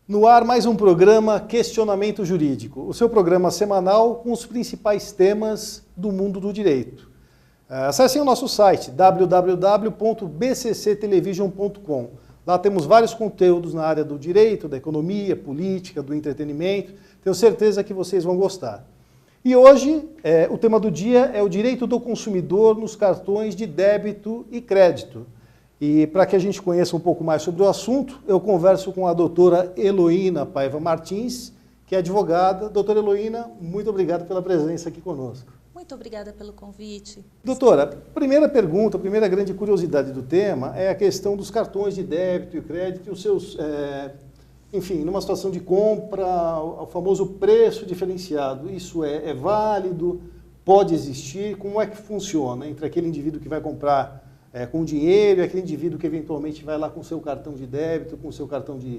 No ar, mais um programa Questionamento Jurídico, o seu programa semanal com os principais temas do mundo do direito. Acessem o nosso site www.bcctelevision.com. Lá temos vários conteúdos na área do direito, da economia, política, do entretenimento. Tenho certeza que vocês vão gostar. E hoje, o tema do dia é o direito do consumidor nos cartões de débito e crédito. E para que a gente conheça um pouco mais sobre o assunto, eu converso com a doutora Heloína Paiva Martins, que é advogada. Doutora Heloína, muito obrigado pela presença aqui conosco. Muito obrigada pelo convite. Doutora, primeira pergunta, a primeira grande curiosidade do tema é a questão dos cartões de débito e crédito e os seus, enfim, numa situação de compra, o famoso preço diferenciado. Isso é válido? Pode existir? Como é que funciona entre aquele indivíduo que vai comprar com dinheiro e aquele indivíduo que eventualmente vai lá com o seu cartão de débito, com o seu cartão de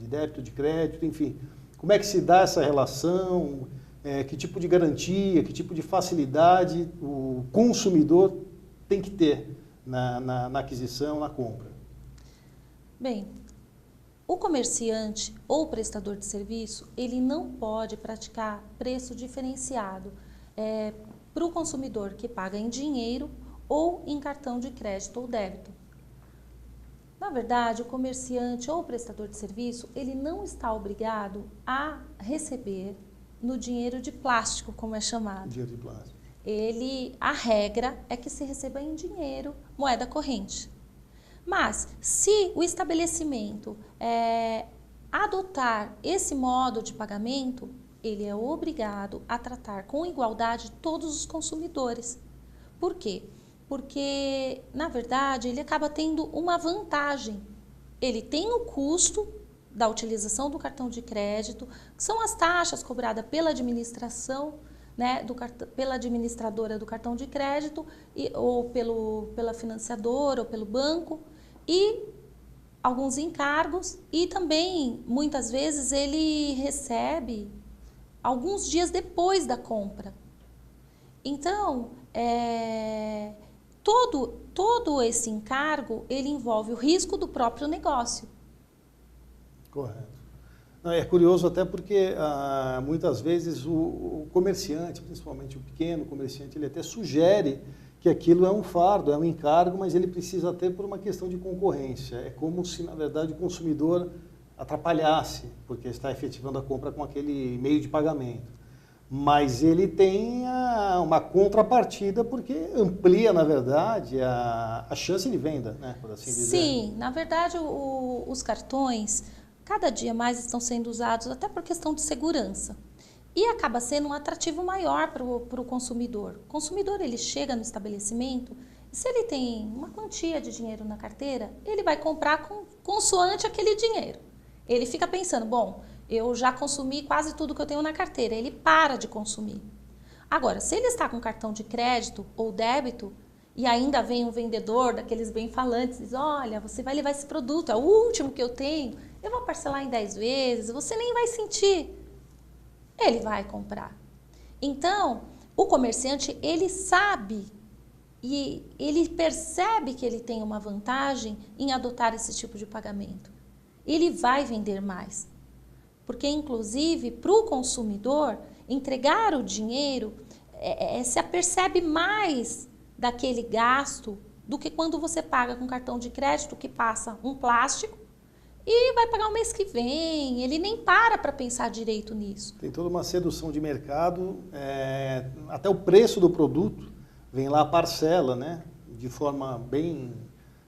débito, de crédito, enfim. Como é que se dá essa relação? Que tipo de garantia, que tipo de facilidade o consumidor tem que ter na aquisição, na compra? Bem, o comerciante ou prestador de serviço, ele não pode praticar preço diferenciado para o consumidor que paga em dinheiro ou em cartão de crédito ou débito. Na verdade, o comerciante ou prestador de serviço, ele não está obrigado a receber no dinheiro de plástico, como é chamado. Dinheiro de plástico. A regra é que se receba em dinheiro, moeda corrente. Mas, se o estabelecimento adotar esse modo de pagamento, ele é obrigado a tratar com igualdade todos os consumidores. Por quê? Porque, na verdade, ele acaba tendo uma vantagem. Ele tem o custo da utilização do cartão de crédito, que são as taxas cobradas pela administração, né, pela administradora do cartão de crédito, ou pela financiadora, ou pelo banco, e alguns encargos, e também, muitas vezes, ele recebe alguns dias depois da compra. Então, todo esse encargo, ele envolve o risco do próprio negócio. Correto. É curioso até porque muitas vezes o comerciante, principalmente o pequeno comerciante, ele até sugere que aquilo é um fardo, é um encargo, mas ele precisa ter por uma questão de concorrência. É como se, na verdade, o consumidor atrapalhasse, porque está efetivando a compra com aquele meio de pagamento. Mas ele tem uma contrapartida porque amplia, na verdade, a chance de venda, né, por assim dizer. Sim, na verdade, os cartões cada dia mais estão sendo usados até por questão de segurança. E acaba sendo um atrativo maior para o consumidor. O consumidor, ele chega no estabelecimento e se ele tem uma quantia de dinheiro na carteira, ele vai comprar consoante aquele dinheiro. Ele fica pensando, bom, eu já consumi quase tudo que eu tenho na carteira. Ele para de consumir. Agora, se ele está com cartão de crédito ou débito e ainda vem um vendedor daqueles bem-falantes e diz, olha, você vai levar esse produto, é o último que eu tenho, eu vou parcelar em 10 vezes, você nem vai sentir. Ele vai comprar. Então, o comerciante, ele sabe e ele percebe que ele tem uma vantagem em adotar esse tipo de pagamento. Ele vai vender mais. Porque, inclusive, para o consumidor, entregar o dinheiro se apercebe mais daquele gasto do que quando você paga com cartão de crédito que passa um plástico e vai pagar o mês que vem. Ele nem para pensar direito nisso. Tem toda uma sedução de mercado, até o preço do produto vem lá a parcela, né, de forma bem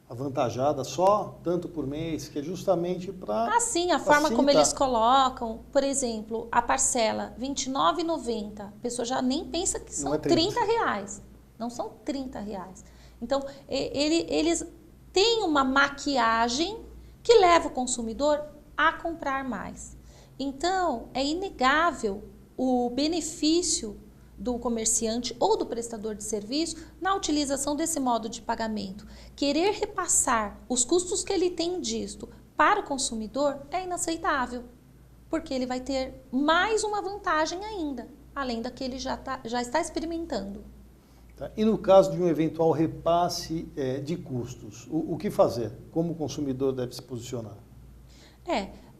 avantajada, só tanto por mês, que é justamente para assim, a forma como eles colocam, por exemplo, a parcela R$ 29,90, a pessoa já nem pensa que são R$30. Não são R$30. Então, eles têm uma maquiagem que leva o consumidor a comprar mais. Então, é inegável o benefício do comerciante ou do prestador de serviço na utilização desse modo de pagamento. Querer repassar os custos que ele tem disto para o consumidor é inaceitável, porque ele vai ter mais uma vantagem ainda, além da que ele já está experimentando. Tá. E no caso de um eventual repasse de custos, o que fazer? Como o consumidor deve se posicionar?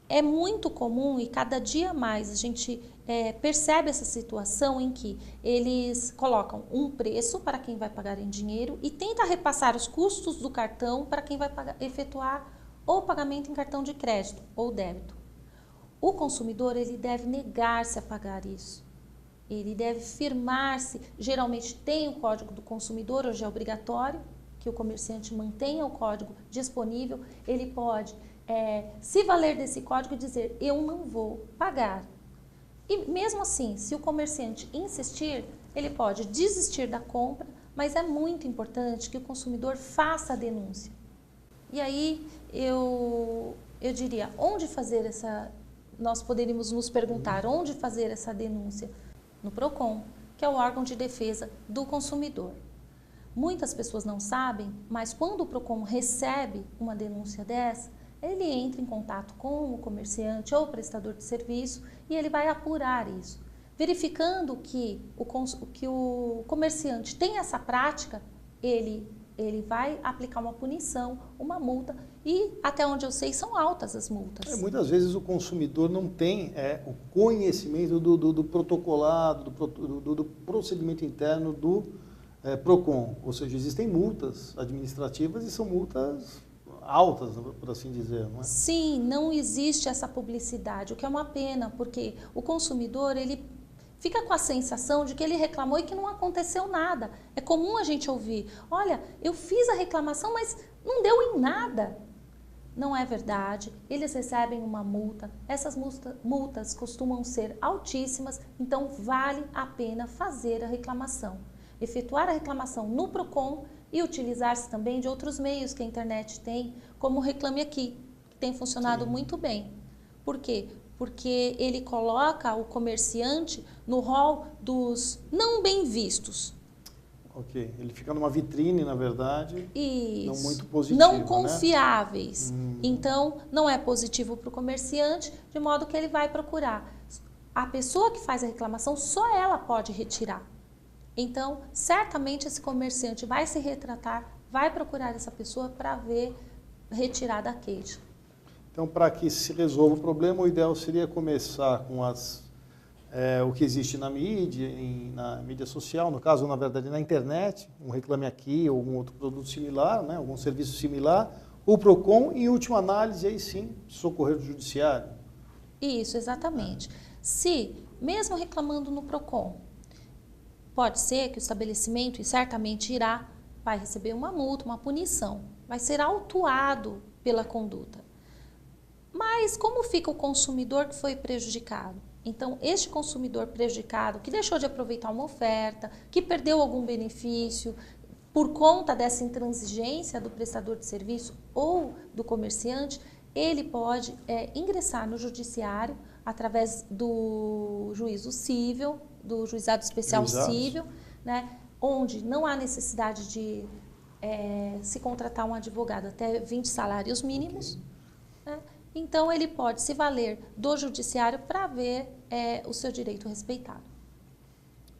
é muito comum e cada dia mais a gente percebe essa situação em que eles colocam um preço para quem vai pagar em dinheiro e tenta repassar os custos do cartão para quem vai efetuar o pagamento em cartão de crédito ou débito. O consumidor ele deve negar-se a pagar isso. Ele deve firmar-se, geralmente tem o código do consumidor, hoje é obrigatório que o comerciante mantenha o código disponível, ele pode se valer desse código e dizer, eu não vou pagar. E mesmo assim, se o comerciante insistir, ele pode desistir da compra, mas é muito importante que o consumidor faça a denúncia. E aí eu diria, onde fazer nós poderíamos nos perguntar, onde fazer essa denúncia? No PROCON, que é o órgão de defesa do consumidor. Muitas pessoas não sabem, mas quando o PROCON recebe uma denúncia dessa, ele entra em contato com o comerciante ou o prestador de serviço e ele vai apurar isso. Verificando que o comerciante tem essa prática, ele vai aplicar uma punição, uma multa e, até onde eu sei, são altas as multas. Muitas vezes o consumidor não tem o conhecimento do protocolado, do procedimento interno do PROCON. Ou seja, existem multas administrativas e são multas altas, por assim dizer, não é? Sim, não existe essa publicidade, o que é uma pena, porque o consumidor, ele fica com a sensação de que ele reclamou e que não aconteceu nada. É comum a gente ouvir, olha, eu fiz a reclamação, mas não deu em nada. Não é verdade, eles recebem uma multa, essas multas costumam ser altíssimas, então vale a pena fazer a reclamação. Efetuar a reclamação no PROCON e utilizar-se também de outros meios que a internet tem, como o Reclame Aqui, que tem funcionado muito bem. Por quê? Porque ele coloca o comerciante no rol dos não bem vistos. Ok, ele fica numa vitrine, na verdade, Isso. não muito positiva, não confiáveis. Então, não é positivo para o comerciante, de modo que ele vai procurar. A pessoa que faz a reclamação, só ela pode retirar. Então, certamente esse comerciante vai se retratar, vai procurar essa pessoa para ver retirada a queixa. Então, para que se resolva o problema, o ideal seria começar com o que existe na mídia social, no caso, na verdade, na internet, um Reclame Aqui ou algum outro produto similar, né, algum serviço similar, o PROCON e, em última análise, aí sim, socorrer do judiciário. Isso, exatamente. Se, mesmo reclamando no PROCON, pode ser que o estabelecimento, e certamente vai receber uma multa, uma punição, vai ser autuado pela conduta. Mas como fica o consumidor que foi prejudicado? Então, este consumidor prejudicado, que deixou de aproveitar uma oferta, que perdeu algum benefício, por conta dessa intransigência do prestador de serviço ou do comerciante, ele pode ingressar no judiciário através do juízo cível, do juizado especial cível, né, onde não há necessidade de se contratar um advogado até 20 salários mínimos. Okay. Né? Então, ele pode se valer do judiciário para ver o seu direito respeitado.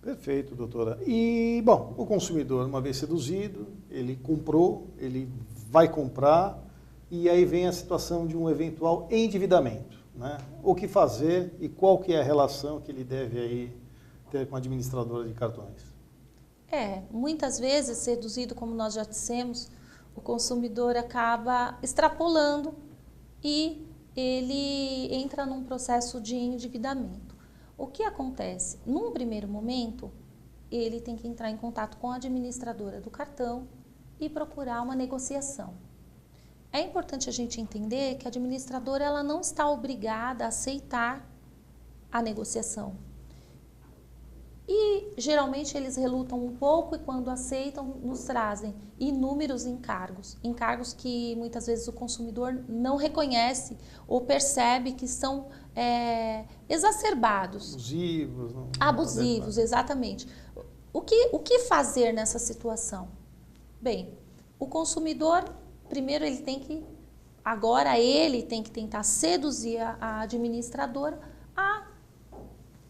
Perfeito, doutora. E, bom, o consumidor, uma vez seduzido, ele comprou, ele vai comprar, e aí vem a situação de um eventual endividamento, né? O que fazer e qual que é a relação que ele deve aí ter com a administradora de cartões? Muitas vezes, seduzido, como nós já dissemos, o consumidor acaba extrapolando e ele entra num processo de endividamento. O que acontece? Num primeiro momento, ele tem que entrar em contato com a administradora do cartão e procurar uma negociação. É importante a gente entender que a administradora ela não está obrigada a aceitar a negociação. E geralmente eles relutam um pouco e quando aceitam nos trazem inúmeros encargos. Encargos que muitas vezes o consumidor não reconhece ou percebe que são exacerbados. Abusivos. Abusivos, exatamente. O que fazer nessa situação? Bem, o consumidor, primeiro ele tem que tentar seduzir a administradora a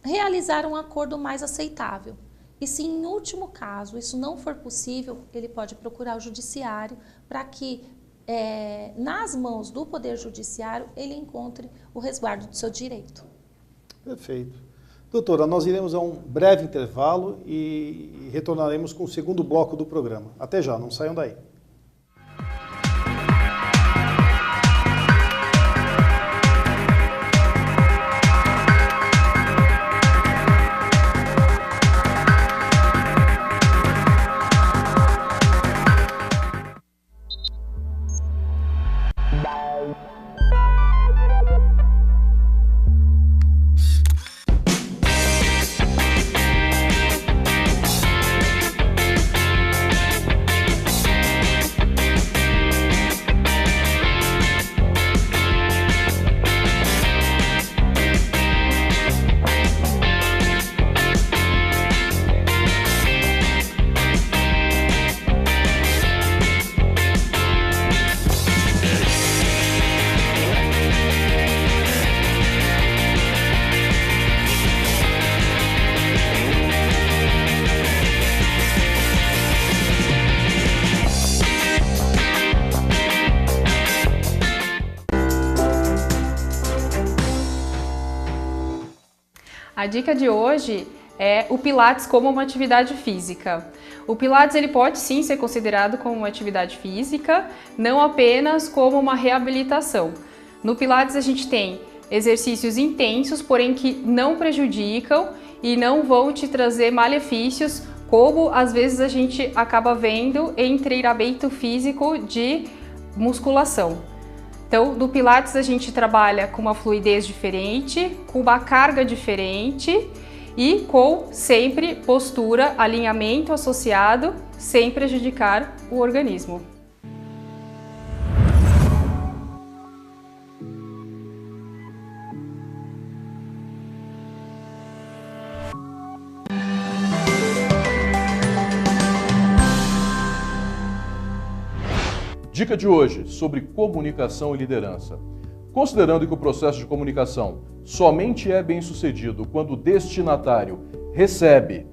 realizar um acordo mais aceitável. E se em último caso isso não for possível, ele pode procurar o judiciário para que nas mãos do Poder Judiciário, ele encontre o resguardo do seu direito. Perfeito. Doutora, nós iremos a um breve intervalo e retornaremos com o segundo bloco do programa. Até já, não saiam daí. A dica de hoje é o Pilates como uma atividade física. O Pilates ele pode sim ser considerado como uma atividade física, não apenas como uma reabilitação. No Pilates a gente tem exercícios intensos, porém que não prejudicam e não vão te trazer malefícios, como às vezes a gente acaba vendo em treinamento físico de musculação. Então, no Pilates a gente trabalha com uma fluidez diferente, com uma carga diferente e com sempre postura, alinhamento associado, sem prejudicar o organismo. Dica de hoje sobre comunicação e liderança. Considerando que o processo de comunicação somente é bem-sucedido quando o destinatário recebe,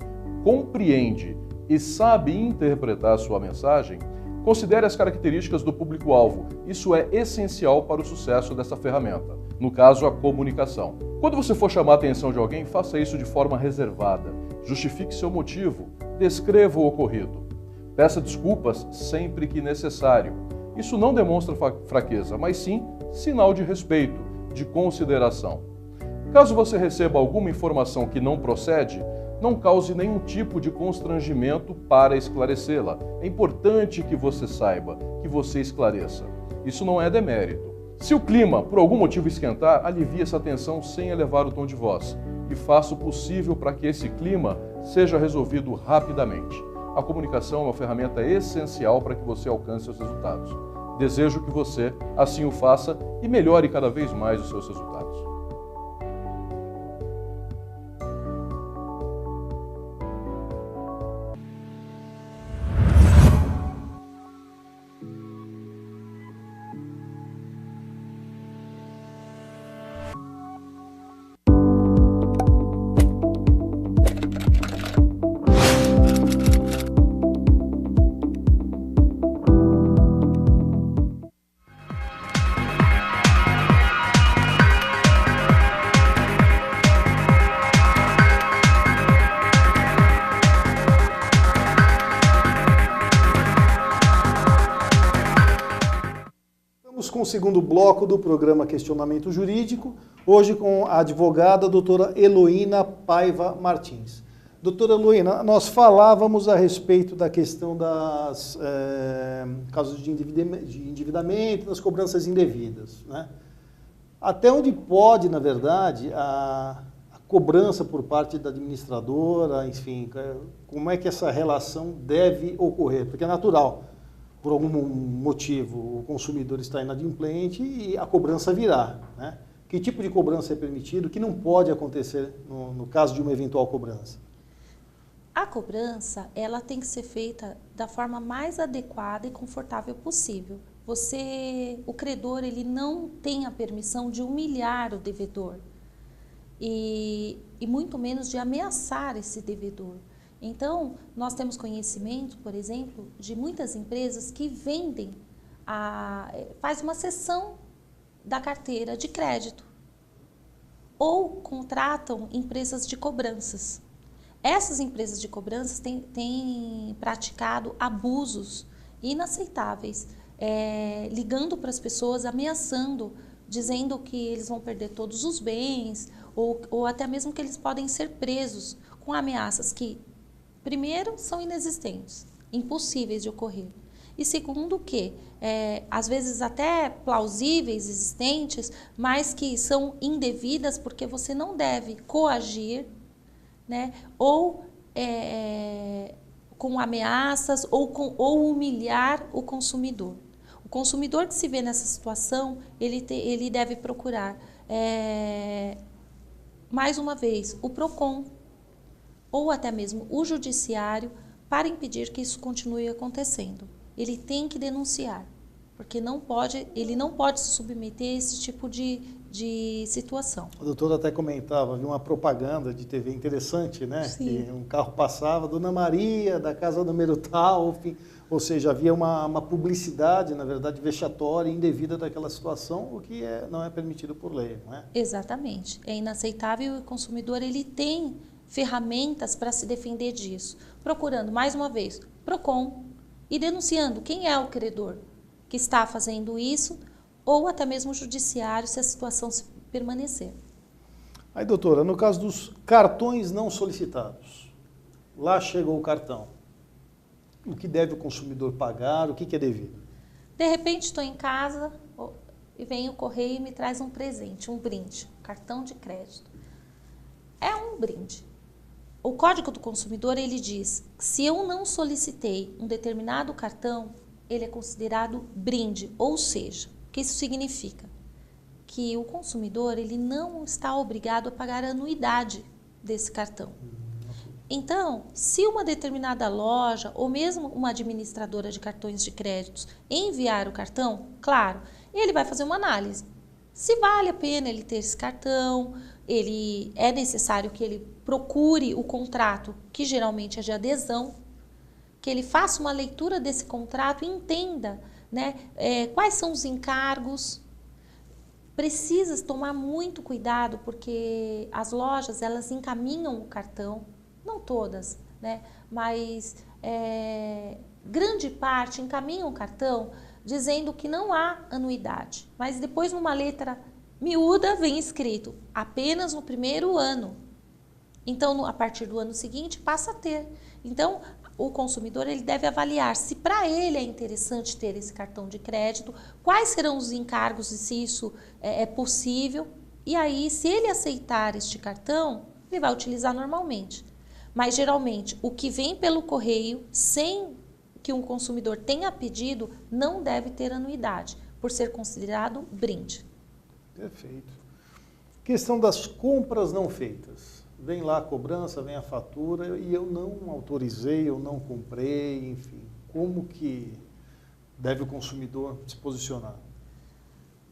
compreende e sabe interpretar sua mensagem, considere as características do público-alvo. Isso é essencial para o sucesso dessa ferramenta, no caso, a comunicação. Quando você for chamar a atenção de alguém, faça isso de forma reservada. Justifique seu motivo, descreva o ocorrido. Peça desculpas sempre que necessário. Isso não demonstra fraqueza, mas sim sinal de respeito, de consideração. Caso você receba alguma informação que não procede, não cause nenhum tipo de constrangimento para esclarecê-la. É importante que você saiba, que você esclareça. Isso não é demérito. Se o clima, por algum motivo, esquentar, alivie essa tensão sem elevar o tom de voz e faça o possível para que esse clima seja resolvido rapidamente. A comunicação é uma ferramenta essencial para que você alcance seus resultados. Desejo que você assim o faça e melhore cada vez mais os seus resultados. Com o segundo bloco do programa Questionamento Jurídico, hoje com a advogada doutora Heloína Paiva Martins. Doutora Heloína, nós falávamos a respeito da questão das casos de endividamento, das cobranças indevidas, né? Até onde pode, na verdade, a cobrança por parte da administradora, enfim, como é que essa relação deve ocorrer? Porque é natural. Por algum motivo, o consumidor está inadimplente e a cobrança virá, né? Que tipo de cobrança é permitido, que não pode acontecer no caso de uma eventual cobrança? A cobrança, ela tem que ser feita da forma mais adequada e confortável possível. O credor, ele não tem a permissão de humilhar o devedor e muito menos de ameaçar esse devedor. Então, nós temos conhecimento, por exemplo, de muitas empresas que vendem faz uma cessão da carteira de crédito ou contratam empresas de cobranças. Essas empresas de cobranças têm praticado abusos inaceitáveis, ligando para as pessoas, ameaçando, dizendo que eles vão perder todos os bens ou até mesmo que eles podem ser presos, com ameaças que, primeiro, são inexistentes, impossíveis de ocorrer. E segundo que, às vezes até plausíveis, existentes, mas que são indevidas porque você não deve coagir, né? Ou com ameaças ou humilhar o consumidor. O consumidor que se vê nessa situação, ele deve procurar, mais uma vez, o PROCON ou até mesmo o judiciário para impedir que isso continue acontecendo. Ele tem que denunciar, porque ele não pode se submeter a esse tipo de situação. A doutora até comentava, viu uma propaganda de TV interessante, né? Sim. Que um carro passava, Dona Maria, da casa número tal, enfim, ou seja, havia uma publicidade, na verdade, vexatória e indevida daquela situação, o que não é permitido por lei, não é? Exatamente. É inaceitável e o consumidor ele tem ferramentas para se defender disso, procurando, mais uma vez, PROCON, e denunciando quem é o credor que está fazendo isso, ou até mesmo o judiciário, se a situação se permanecer. Aí, doutora, no caso dos cartões não solicitados, lá chegou o cartão, o que deve o consumidor pagar, o que é devido? De repente, estou em casa e vem o correio e me traz um presente, um brinde, cartão de crédito. É um brinde. O Código do Consumidor, ele diz que se eu não solicitei um determinado cartão, ele é considerado brinde, ou seja, o que isso significa? Que o consumidor, ele não está obrigado a pagar a anuidade desse cartão. Então, se uma determinada loja ou mesmo uma administradora de cartões de créditos enviar o cartão, claro, ele vai fazer uma análise. Se vale a pena ele ter esse cartão, é necessário que ele procure o contrato, que geralmente é de adesão, que ele faça uma leitura desse contrato e entenda, né, quais são os encargos. Precisa tomar muito cuidado, porque as lojas, elas encaminham o cartão, não todas, né, mas grande parte encaminham o cartão dizendo que não há anuidade, mas depois numa letra miúda vem escrito apenas no primeiro ano. Então, a partir do ano seguinte, passa a ter. Então, o consumidor ele deve avaliar se para ele é interessante ter esse cartão de crédito, quais serão os encargos e se isso é possível. E aí, se ele aceitar este cartão, ele vai utilizar normalmente. Mas, geralmente, o que vem pelo correio, sem que um consumidor tenha pedido, não deve ter anuidade, por ser considerado brinde. Perfeito. Questão das compras não feitas. Vem lá a cobrança, vem a fatura e eu não autorizei, eu não comprei, enfim. Como que deve o consumidor se posicionar?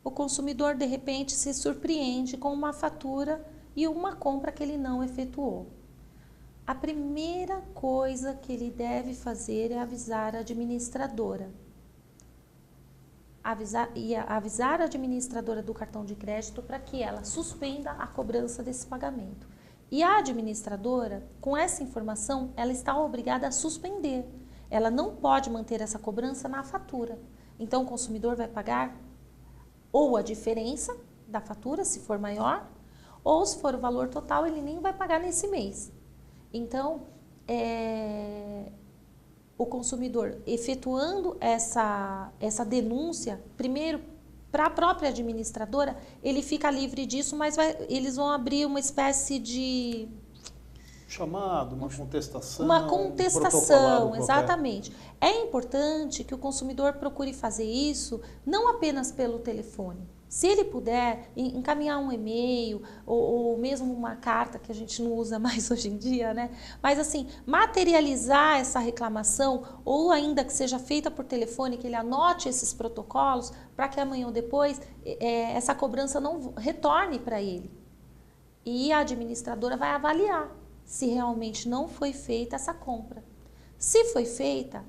O consumidor, de repente, se surpreende com uma fatura e uma compra que ele não efetuou. A primeira coisa que ele deve fazer é avisar a administradora. Avisar a administradora do cartão de crédito para que ela suspenda a cobrança desse pagamento. E a administradora, com essa informação, ela está obrigada a suspender. Ela não pode manter essa cobrança na fatura. Então, o consumidor vai pagar ou a diferença da fatura, se for maior, ou se for o valor total, ele nem vai pagar nesse mês. Então, o consumidor efetuando essa denúncia, primeiro para a própria administradora, ele fica livre disso, mas eles vão abrir uma espécie de chamado, uma contestação. Uma contestação, exatamente. É importante que o consumidor procure fazer isso não apenas pelo telefone. Se ele puder encaminhar um e-mail ou mesmo uma carta, que a gente não usa mais hoje em dia, né? Mas assim, materializar essa reclamação ou ainda que seja feita por telefone, que ele anote esses protocolos para que amanhã ou depois essa cobrança não retorne para ele. E a administradora vai avaliar se realmente não foi feita essa compra. Se foi feita,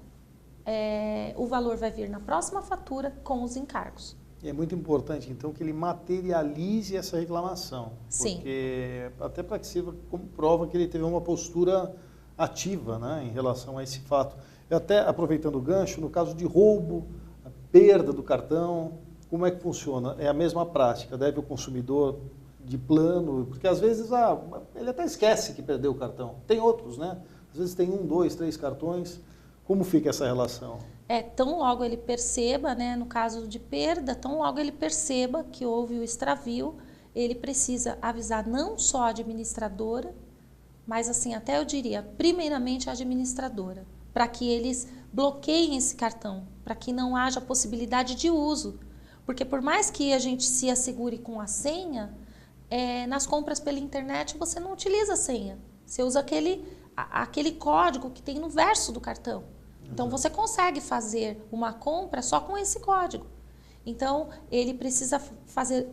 o valor vai vir na próxima fatura com os encargos. E é muito importante, então, que ele materialize essa reclamação. Sim. Porque, até para que sirva como prova que ele teve uma postura ativa, né, em relação a esse fato. Eu até, aproveitando o gancho, no caso de roubo, a perda do cartão, como é que funciona? É a mesma prática, deve o consumidor de plano, porque às vezes ele até esquece que perdeu o cartão. Tem outros, né? Às vezes tem 1, 2, 3 cartões. Como fica essa relação? Tão logo ele perceba, né, no caso de perda, tão logo ele perceba que houve o extravio, ele precisa avisar não só a administradora, mas assim, até eu diria, primeiramente a administradora, para que eles bloqueiem esse cartão, para que não haja possibilidade de uso. Porque por mais que a gente se assegure com a senha, nas compras pela internet você não utiliza a senha. Você usa aquele código que tem no verso do cartão. Então, você consegue fazer uma compra só com esse código. Então, ele precisa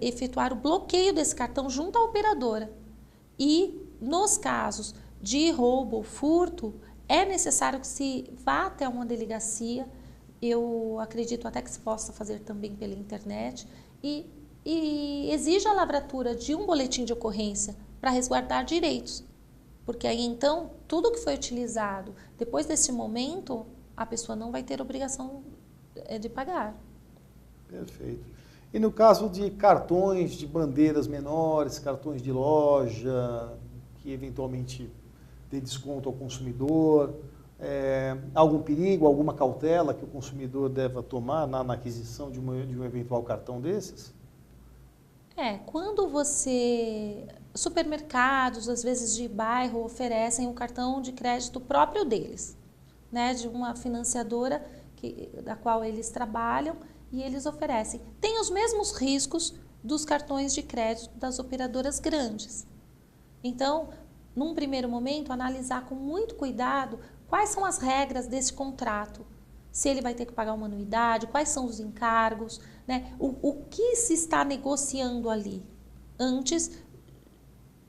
efetuar o bloqueio desse cartão junto à operadora. E, nos casos de roubo ou furto, é necessário que se vá até uma delegacia. Eu acredito até que se possa fazer também pela internet. E exija a lavratura de um boletim de ocorrência para resguardar direitos. Porque aí, então, tudo que foi utilizado depois desse momento, a pessoa não vai ter obrigação de pagar. Perfeito. E no caso de cartões de bandeiras menores, cartões de loja, que eventualmente dê desconto ao consumidor, algum perigo, alguma cautela que o consumidor deva tomar na aquisição de um eventual cartão desses? Quando supermercados, às vezes de bairro, oferecem o cartão de crédito próprio deles, né, de uma financiadora da qual eles trabalham, e eles oferecem. Tem os mesmos riscos dos cartões de crédito das operadoras grandes. Então, num primeiro momento, analisar com muito cuidado quais são as regras desse contrato. Se ele vai ter que pagar uma anuidade, quais são os encargos, né? O que se está negociando ali antes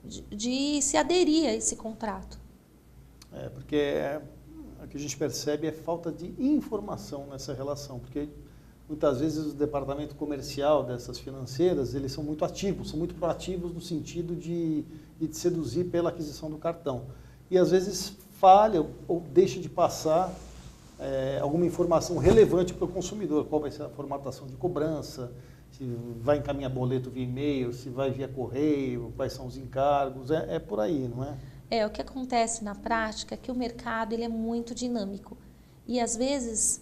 de se aderir a esse contrato. Porque o que a gente percebe é falta de informação nessa relação, porque muitas vezes o departamento comercial dessas financeiras, eles são muito ativos, são muito proativos no sentido de te seduzir pela aquisição do cartão. E às vezes falha ou deixa de passar alguma informação relevante para o consumidor, qual vai ser a formatação de cobrança, se vai encaminhar boleto via e-mail, se vai via correio, quais são os encargos, é por aí, não é? O que acontece na prática é que o mercado ele é muito dinâmico e às vezes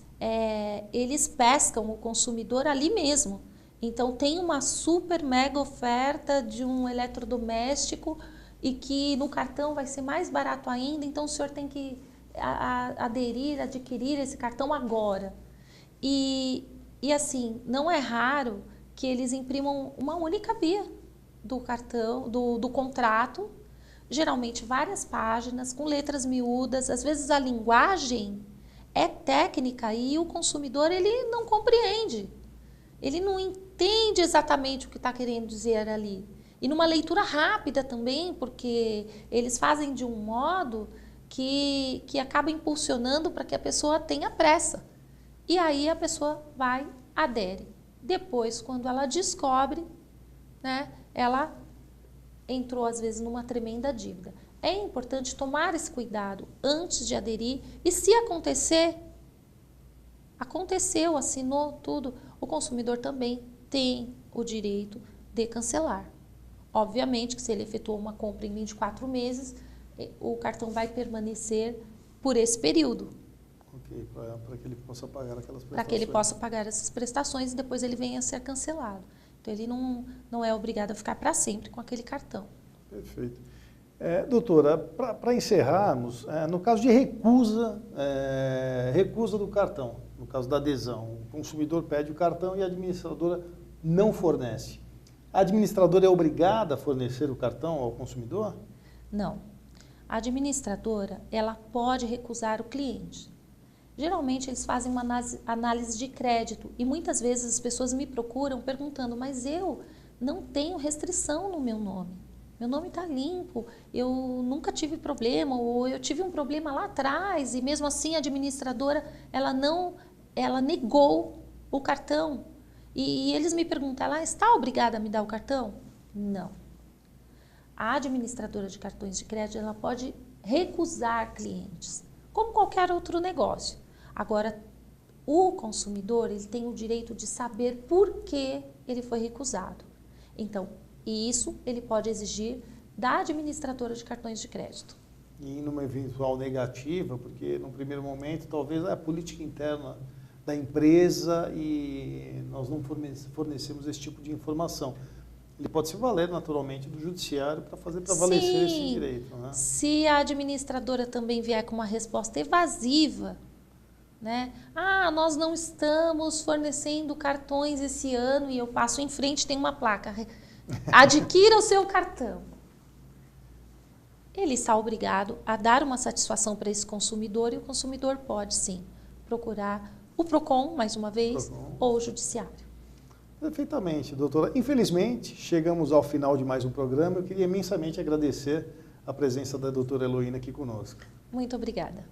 eles pescam o consumidor ali mesmo. Então tem uma super mega oferta de um eletrodoméstico e que no cartão vai ser mais barato ainda, então o senhor tem que adquirir esse cartão agora. E assim, não é raro que eles imprimam uma única via do cartão, do contrato, geralmente várias páginas, com letras miúdas, às vezes a linguagem é técnica e o consumidor ele não compreende, ele não entende exatamente o que está querendo dizer ali. E numa leitura rápida também, porque eles fazem de um modo que acaba impulsionando para que a pessoa tenha pressa. E aí a pessoa adere. Depois, quando ela descobre, né, ela entrou às vezes numa tremenda dívida. É importante tomar esse cuidado antes de aderir e se aconteceu, assinou tudo, o consumidor também tem o direito de cancelar. Obviamente que se ele efetuou uma compra em 24 meses, o cartão vai permanecer por esse período. Ok, para que ele possa pagar aquelas prestações. Para que ele possa pagar essas prestações e depois ele venha a ser cancelado. Então, ele não é obrigado a ficar para sempre com aquele cartão. Perfeito. Doutora, para encerrarmos, no caso de recusa do cartão, no caso da adesão, o consumidor pede o cartão e a administradora não fornece. A administradora é obrigada a fornecer o cartão ao consumidor? Não. A administradora, ela pode recusar o cliente. Geralmente, eles fazem uma análise de crédito e muitas vezes as pessoas me procuram perguntando, mas eu não tenho restrição no meu nome. Meu nome está limpo, eu nunca tive problema, ou eu tive um problema lá atrás e mesmo assim a administradora, ela negou o cartão. E eles me perguntam, ela está obrigada a me dar o cartão? Não. A administradora de cartões de crédito, ela pode recusar clientes, como qualquer outro negócio. Agora, o consumidor, ele tem o direito de saber por que ele foi recusado. Então, isso ele pode exigir da administradora de cartões de crédito. E numa eventual negativa, porque no primeiro momento talvez é a política interna da empresa e nós não fornecemos esse tipo de informação. Ele pode se valer naturalmente do judiciário para fazer prevalecer esse direito. Né? Se a administradora também vier com uma resposta evasiva, né? Ah, nós não estamos fornecendo cartões esse ano, e eu passo em frente, tem uma placa, adquira o seu cartão. Ele está obrigado a dar uma satisfação para esse consumidor, e o consumidor pode sim procurar o PROCON, mais uma vez, ou o judiciário. Perfeitamente, doutora. Infelizmente, chegamos ao final de mais um programa. Eu queria imensamente agradecer a presença da doutora Heloína aqui conosco. Muito obrigada.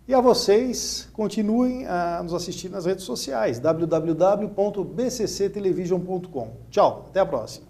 E a vocês, continuem a nos assistir nas redes sociais, www.bcctelevision.com. Tchau, até a próxima.